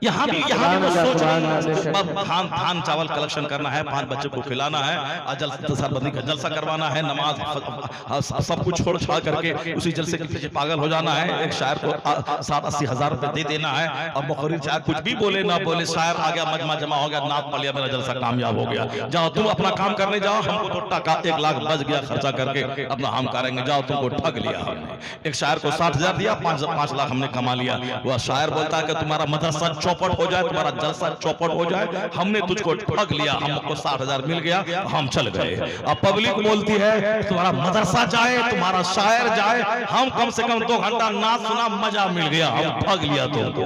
यहाँ भी सोच धान चावल कलेक्शन करना है, 5 बच्चों को खिलाना है, जलसाबंदी का जलसा करवाना है, नमाज सब कुछ छोड़ छाड़ करके उसी जलसे के पीछे पागल हो जाना है। एक शायर को 60-80 हजार रुपए दे देना है, और मुखर्रिर चाहे कुछ भी बोले ना बोले, शायर आ गया, मजमा जमा हो गया, नाथ पड़ लिया, मेरा जलसा कामयाब हो गया, जाओ तुम अपना काम करने जाओ, हमको तो टका 1 लाख बच गया खर्चा करके, अपना हम करेंगे, जाओ तुमको ठग लिया हमने। एक शायर को 60,000 दिया, 5 लाख हमने कमा लिया। वह शायर बोलता है कि तुम्हारा मदरसा चौपट हो जाए, तुम्हारा जलसा चौपट हो जाए, हमने तुझको ठग लिया, हमको 60,000 मिल गया, हम चल गए। अब पब्लिक बोलती है तुम्हारा मदरसा जाए, तुम्हारा शायर जाए, हम कम से कम 2 घंटा नाच सुना, मजा मिल गया, हम ठग लिया तुमको,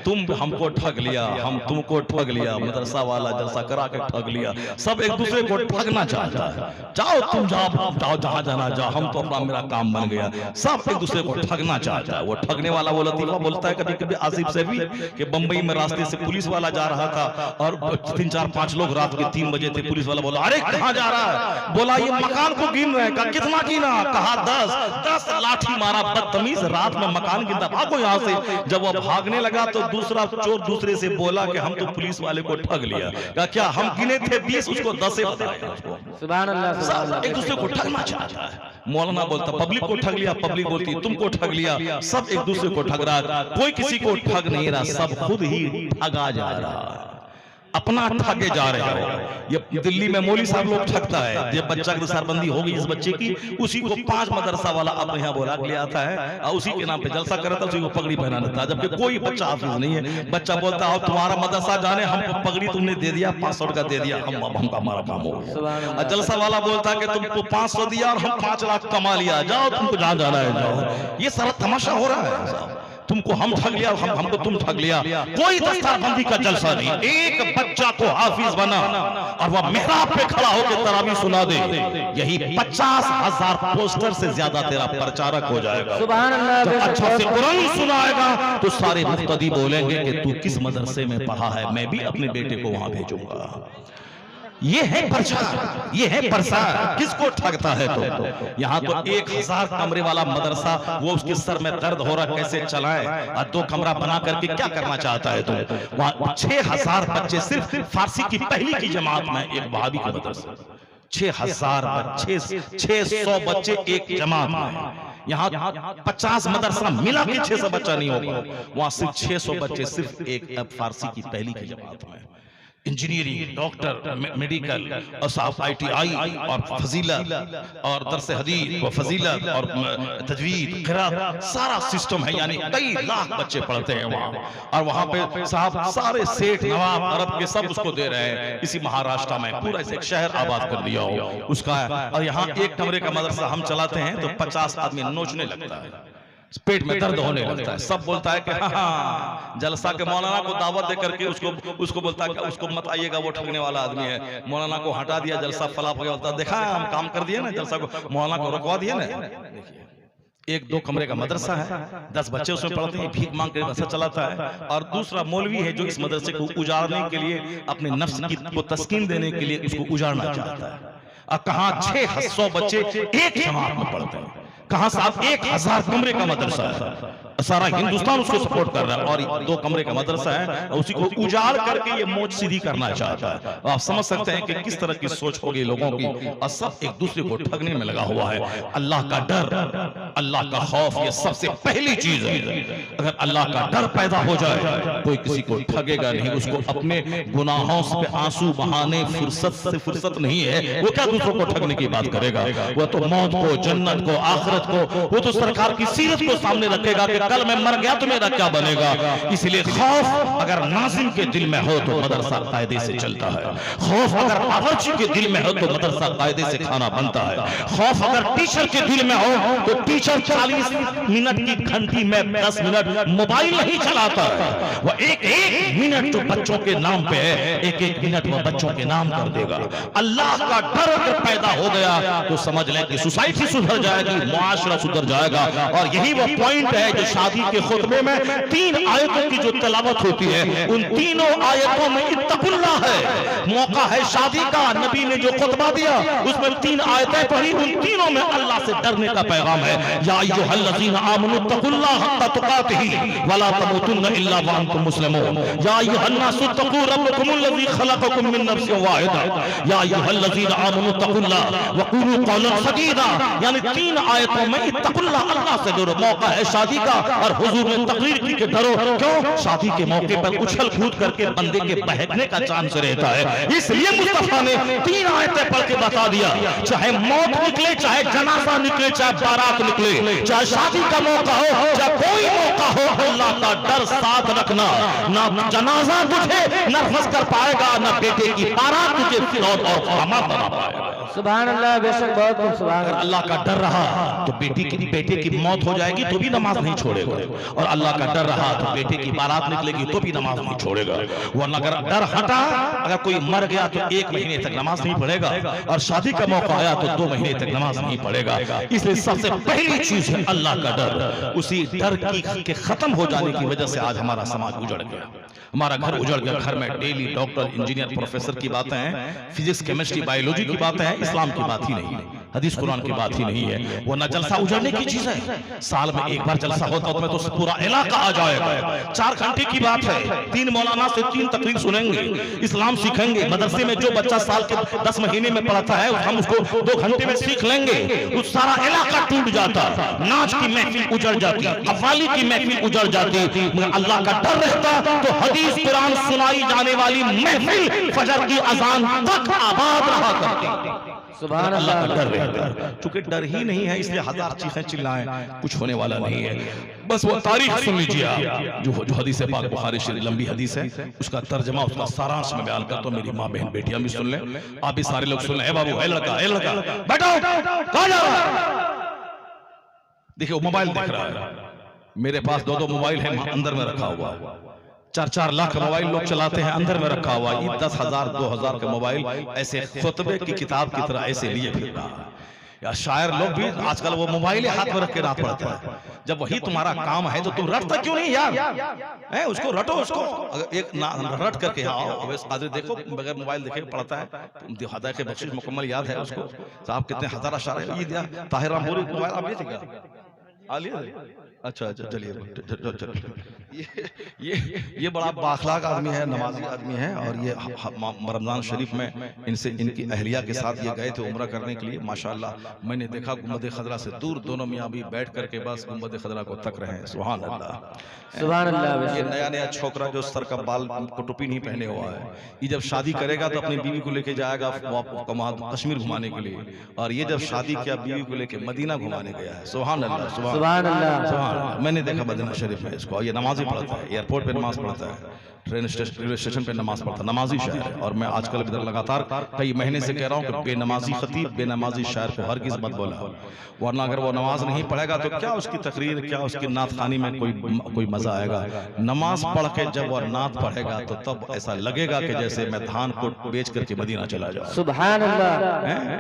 तुम हमको ठग लिया, हम तुमको ठग लिया, मदरसा वाला जलसा करा के ठग लिया। सब एक दूसरे को ठगना चाहता है, जाओ तुम जाओ जहां जाना जाओ, हम तो अपना मेरा काम बन गया, सब एक दूसरे को ठगना चाहता है। वो ठगने वाला वो लतीफा बोलता है कभी कभी आसिफ से भी कि बंबई में रास्ते से पुलिस वाला जा रहा था, और 3-4-5 लोग रात के 3 बजे थे, पुलिस वाला बोला अरे कहां जा रहा है, बोला ये मकान को गिन रहे हैं, कहा कितना गिना, कहा 10 लाठी मारा, बदतमीज रात में मकान गिनता, भागो यहां से। जब वो भागने लगा तो दूसरा चोर दूसरे से बोला कि हम तो पुलिस वाले को ठग लिया, कहा क्या हम गिने थे 20, उसको 10 से बताया। सुभान अल्लाह, एक दूसरे को ठगना चाहता है। मौलाना बोलता पब्लिक को ठग लिया, पब्लिक बोलती तुमको ठग लिया, सब एक दूसरे को ठग रहा, कोई किसी को ठग नहीं रहा, सब खुद ही ठगा जा रहा, अपना ठगे जा रहे हो। ये दिल्ली में मौली साहब लोग ठगता है, जब बच्चा की सरबंदी होगी इस बच्चे की, उसी को 5 मदरसा वाला अपने यहाँ बोला ले आता है, और उसी के नाम पे जलसा करता है, उसी को पगड़ी पहना देता है, जबकि कोई बच्चा हाफिज नहीं है। बच्चा बोलता है तुम्हारा मदरसा जाने, हमको पगड़ी तुमने दे दिया, 500 का दे दिया, हमका हमारा काम हो गया। और जलसा वाला बोलता है कि तुमको 500 दिया और हम 5 लाख कमा लिया, जाओ तुमको जहां जाना है जाओ। ये सारा तमाशा हो रहा है, तुमको हम ठग लिया, हमको तुम ठग लिया। कोई दस्तारबंदी का जलसा नहीं, एक बच्चा को हाफिज बना और वह मेहराब पे खड़ा होकर तरावी सुना दे, यही 50,000 पोस्टर से ज्यादा तेरा प्रचारक हो जाएगा। सुभान अल्लाह, जब अच्छा से कुरान सुनाएगा तो सारे मुक्तदी बोलेंगे कि तू किस मदरसे में पढ़ा है, मैं भी अपने बेटे को वहां भेजूंगा। ये है प्रचार, ये है प्रसार। किसको ठगता है तो यहाँ तो 1000 कमरे वाला मदरसा, वो उसके सर में दर्द हो रहा, कैसे चलाए, और 2 कमरा बना करके क्या करना चाहता है तो वहाँ 6000 बच्चे सिर्फ फारसी की पहली की जमात में, एक वहाबी का मदरसा, 6000 बच्चे, 600 बच्चे एक जमात में। यहाँ 50 मदरसा मिला के 600 बच्चा नहीं होगा, वहां सिर्फ 600 बच्चे सिर्फ एक फारसी की पहली की जमात में। इंजीनियरिंग, डॉक्टर, मेडिकल, और साफ ITI और फजीलत और दरस हदीस व फजीलत और तजवीद, क़िरात, सारा सिस्टम है, यानी कई लाख बच्चे पढ़ते हैं वहाँ। और वहाँ पे साहब सारे सेठ नवाब अरब के सब उसको दे रहे हैं, इसी महाराष्ट्र में पूरा एक शहर आबाद कर दिया हो उसका। और यहाँ 1 कमरे का मदरसा हम चलाते हैं तो 50 आदमी नोचने लगता है, पेट में दर्द होने लगता है। सब बोलता है कि हाँ, जलसा के मौलाना को दावत दे करके उसको बोलता है कि उसको मत आइएगा, वो ठगने वाला आदमी है। मौलाना को हटा दिया, जलसा फला बोलता, देखा हम काम कर दिए ना, जलसा को मौलाना को रुकवा दिया ना। 1-2 कमरे का मदरसा है, 10 बच्चे उसमें पढ़ते हैं, भीख मांग के मदरसा चलाता है। और दूसरा मौलवी है जो इस मदरसे को उजाड़ने के लिए, अपने नफ्स को तस्कीन देने के लिए उसको उजाड़ना चाहता है। और कहाँ 600 बच्चे एक जमात में पढ़ते हैं, कहां साहब 1000 कमरे का मदरसा है, सारा हिंदुस्तान उसको सपोर्ट कर रहा है, और 2 कमरे का मदरसा है, उसी को उजाड़ करके ये मोच सीधी करना चाहता है। आप समझ सकते हैं कि किस तरह की सोच होगी लोगों की, और सब एक दूसरे को ठगने में लगा हुआ है। अल्लाह का डर, अल्लाह का खौफ, ये सबसे पहली चीज है। अगर अल्लाह का डर पैदा हो जाए, कोई किसी को ठगेगा नहीं, उसको अपने गुनाहों से आंसू बहाने फुर्सत नहीं है, वो क्या दूसरों को ठगने की बात करेगा। वो तो मौत को, जन्नत को, आखिरत को, वो तो सरकार की सीरत को सामने रखेगा कि कल मैं मर गया तो मेरा क्या बनेगा। इसलिए खौफ अगर नाज़िम के दिल में हो तो मदरसा कायदे से चलता है, खौफ अगर बावर्ची के दिल में हो तो मदरसा कायदे से खाना बनता है, खौफ अगर टीचर के दिल में हो तो टीचर 40 मिनट की घंटी में 10 मिनट मोबाइल नहीं चलाता है। वो एक मिनट जो बच्चों के नाम पे है, एक मिनट वो बच्चों के नाम कर देगा। अल्लाह का डर अगर पैदा हो गया तो समझ लें कि सोसाइटी सुधर जाएगी, मुआशरा सुधर जाएगा। और यही वो पॉइंट है जो शादी के खुतबे में 3 आयतों की जो तिलावत होती है, उन तीनों आयतों में इत्तकुल्लाह है। मौका है शादी का, नबी ने जो खुतबा दिया उसमें 3 आयतें पढ़ी, उन तीनों में अल्लाह से डरने का पैगाम है। या अय्युहल्लज़ीना आमनू तक़ुल्लाह हक़्क़ तुक़ातिही वला तमूतुन्ना इल्ला व अंतुम मुस्लिमून। या अय्युहन्नासु तक़ू रब्बकुमुल्लज़ी खलक़कुम मिन नफ्सिन वाहिदा। या अय्युहल्लज़ीना आमनू तक़ुल्लाह व क़ूलू क़ौलन सदीदा। यानी 3 आयतों में इत्तकुल्लाह, अल्लाह से डरो। मौका है शादी का और हुजूर ने तकरीर की कि डरो। क्यों? शादी के मौके पर उछल कूद करके बंदे के बहकने का चांस रहता है। इसलिए मुस्तफा ने 3 आयतें पढ़ के बता दिया, चाहे मौत निकले, चाहे जनाजा निकले, चाहे बारात निकले, चाहे शादी का मौका हो, चाहे कोई मौका हो, अल्लाह का डर साथ रखना। ना जनाजा तुझे नर्वस कर पाएगा, ना बेटे की बारात तुझे फिरौन और खामा बना पाएगा। सुभान अल्लाह, बेशक बहुत खूब, सुभान अगर अल्लाह का डर रहा तो बेटे की मौत हो जाएगी तो भी नमाज नहीं छोड़ेगा, और अल्लाह का डर रहा तो बेटे की बारात निकलेगी तो भी नमाज नहीं छोड़ेगा। वरना अगर डर हटा, अगर कोई मर गया तो 1 महीने तक नमाज नहीं पढ़ेगा, और शादी का मौका आया तो 2 महीने तक नमाज नहीं पढ़ेगा। इसलिए सबसे पहली चीज है अल्लाह का डर। उसी डर के खत्म हो जाने की वजह से आज हमारा समाज उजड़ गया, हमारा घर उजड़ गया। घर में डेली डॉक्टर, इंजीनियर, प्रोफेसर की बातें हैं, फिजिक्स, केमिस्ट्री, बायोलॉजी की बातें हैं, इस्लाम की बात ही नहीं है, हदीस कुरान की बात ही नहीं है। वो ना जलसा उजड़ने की चीज है, साल में 1 बार जलसा होता है तो पूरा इलाका आ जाएगा। 4 घंटे की बात है, 3 मौलाना से 3 तकरीर सुनेंगे, इस्लाम सीखेंगे। मदरसे में जो बच्चा साल के 10 महीने में पढ़ता है हम उसको 2 घंटे में सीख लेंगे। उस सारा इलाका टूट जाता, नाच की महफिल उजड़ जाती, कव्वाली की महफिल उजड़ जाती। मगर अल्लाह का डर रहता तो हदीस कुरान सुनाई जाने वाली महफिल फजर की अजान तक आबाद रहा करती। सुभान अल्लाह का डर रहता है। चूंकि डर ही नहीं है इसलिए 1000 चीखें चिल्लाएं, कुछ होने वाला नहीं है। बस वो तारीख सुन लीजिए आप, जो हदीस पाक बुखारी शरीफ लंबी हदीस है, उसका तर्जमा, उसका सारांश में बयान करता हूं। मेरी माँ बहन बेटियां भी सुन लें, आप भी सारे लोग सुन लें। बाबू, ए लड़का, बैठो, कहां जा रहा है? देखिए वो मोबाइल देख रहा है, मेरे पास 2 मोबाइल है अंदर में रखा हुआ, 4-4 लाख मोबाइल लोग चलाते हैं, अंदर में रखा हुआ। ये 10,000 2,000 के मोबाइल ऐसे खुतबे की किताब की तरह ऐसे लिए फिर रहा है। या शायर लोग भी आजकल वो मोबाइल हाथ में रख के रात पढ़ता है। जब वही तुम्हारा काम है तो तुम रटता क्यों नहीं यार? है उसको रटो, उसको एक रट करके आओ। आदमी देखो बगैर मोबाइल देखे पढ़ता है, हदा के बख्शिश मुकम्मल याद है उसको। साहब कितने 1000 अशारे ये दिया, ताहिर रामपुरी मोबाइल आप लिए थे क्या? आ लिए? अच्छा, चलिए। ये बड़ा बाखलाक आदमी है, नमाजी आदमी है, और ये रमजान शरीफ में इनकी अहलिया के साथ ये गए थे उम्रा करने के लिए। माशाअल्लाह मैंने देखा गुंबद खजरा से दूर दोनों मियाँ भी बैठ करके बस गुंबद खजरा को तक रहे हैं। सुभान अल्लाह, सुभान अल्लाह। ये नया छोकरा जो सर का बाल को टोपी नहीं पहने हुआ है, ये जब शादी करेगा तो अपनी बीवी को लेके जाएगा कश्मीर घुमाने के लिए, और ये जब शादी किया बीवी को लेके मदीना घुमाने गया है। सुभान अल्लाह, सुभान अल्लाह। मैंने देखा मदीना शरीफ में इसको। ये नमाज ही पढ़ता है, एयरपोर्ट पे नमाज पढ़ता है, रेलवे स्टेशन पे नमाज पढ़ता, नमाजी शायर है। और मैं आजकल इधर लगातार कई महीने से कह रहा हूँ कि बेनमाजी खतीब, बेनमाजी शायर को हरगिज़ मत बोला, वरना अगर वो नमाज नहीं पढ़ेगा तो क्या उसकी तकरीर, क्या उसकी नात खानी में कोई मजा आएगा? नमाज पढ़ के जब वो नात पढ़ेगा तो तब ऐसा लगेगा कि जैसे मैं धान को बेच करके मदीना चला जाऊं। सुभान अल्लाह।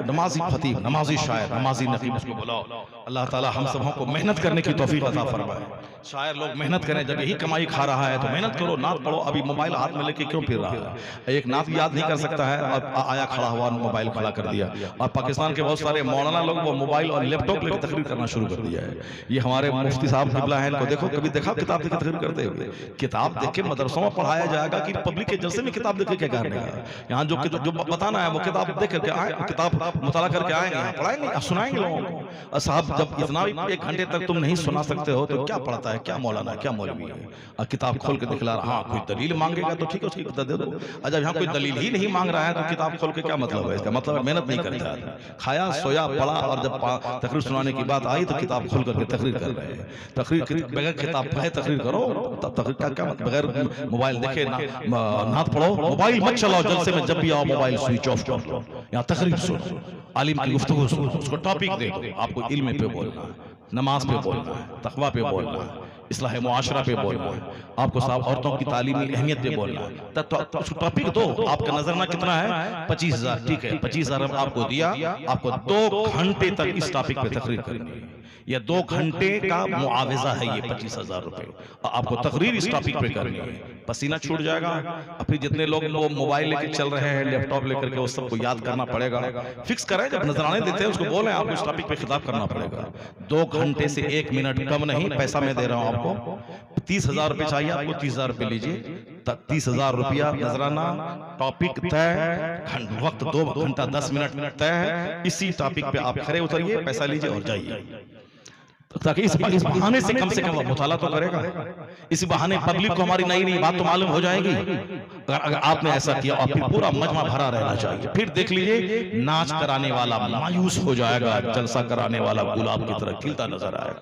नमाजी खतीब, नमाजी शायर, नमाजी नकीब उसको बुलाओ। अल्लाह ताला हम सबों को मेहनत करने की तौफीक अता फरमाए। शायर लोग मेहनत करें, जब यही कमाई खा रहा है तो मेहनत करो, नात पढ़ो। अभी मोबाइल हाथ में लेके क्यों फिर रहा है? एक नात याद नहीं कर सकता है और आया खड़ा हुआ मोबाइल खड़ा कर दिया। और पाकिस्तान के बहुत सारे मौलाना लोग वो मोबाइल और लैपटॉप लेकर तकरीर करना शुरू कर दिया है। ये हमारे मुफ्ती साहब किबला है, इनको देखो, कभी देखा किताब देख के तकरीर करते हुए? किताब देख के मदरसों में पढ़ाया जाएगा कि पब्लिक के जलसे में किताब देख के क्या करने का? यहाँ जो बताना है वो किताब देख करके आए, किताब मुताला करके आएंगे, यहाँ पढ़ाएंगे, सुनाएंगे लोगों को। साहब जब इतना 1 घंटे तक तुम नहीं सुना सकते हो तो क्या पढ़ता है, क्या मौलाना, क्या मौलवी है? और किताब खोल के दिखला रहा, हाँ कोई दलील मांगेगा तो ठीक है उसकी किताब दे दो। और जब यहाँ कोई दलील ही नहीं मांग रहा है तो किताब खोल के क्या मतलब है? इसका मतलब मेहनत नहीं करता है, खाया सोया पढ़ा, और जब तकरीर सुनाने की बात आई तो किताब खोल करके तकरीर कर रहे हैं। तकरीर बगैर किताब पढ़े तकरीर करो, तब तकरीर का क्या मतलब? बगैर मोबाइल देखे नात पढ़ो, मोबाइल मत चलाओ जलसे में, जब भी आओ मोबाइल स्विच ऑफ कर लो, यहाँ तकरीर सुनो, आलिम की गुफ्तगू सुनो, उसको टॉपिक दे दो। आपको इल्म पे बोलना है, नमाज पे बोलना है, तकवा पे बोलना है, इस्लाह मुआशरा पे बोलना है, आपको साहब औरतों की तालीमी अहमियत पे बोलना है। तो टॉपिक दो, आपका नजरना कितना है? 25,000, ठीक है 25,000 आपको दिया, आपको 2 घंटे तक इस टॉपिक पे तकरीर करनी है। ये 2 घंटे का मुआवजा है ये 25,000 रुपए। और आपको तकरीर इस टॉपिक पे करनी है, पसीना छूट जाएगा। और फिर जितने लोग वो मोबाइल लेके चल रहे हैं, लैपटॉप लेकर के, उस सबको याद करना पड़ेगा। फिक्स करें, जब नजराने देते हैं उसको बोलें आपको इस टॉपिक पे खिताब करना पड़ेगा। 2 घंटे से 1 मिनट कम नहीं, पैसा मैं दे रहा हूं आपको। 30,000 रुपए चाहिए आपको, 30,000 रुपए लीजिए। 30,000 रुपया नजराना, टॉपिक तय, वक्त 2 घंटा 10 मिनट तय है। इसी टॉपिक पे आप खड़े उतरिए, पैसा लीजिए और जाइए, ताकि इस बहाने से कम वो मुताला तो करेगा। इस बहाने पब्लिक को हमारी नई नई बात तो मालूम हो जाएगी। अगर आपने ऐसा किया और फिर पूरा मजमा भरा रहना चाहिए। फिर देख लीजिए, नाच कराने वाला मायूस हो जाएगा, जलसा कराने वाला गुलाब की तरह खिलता नजर आएगा।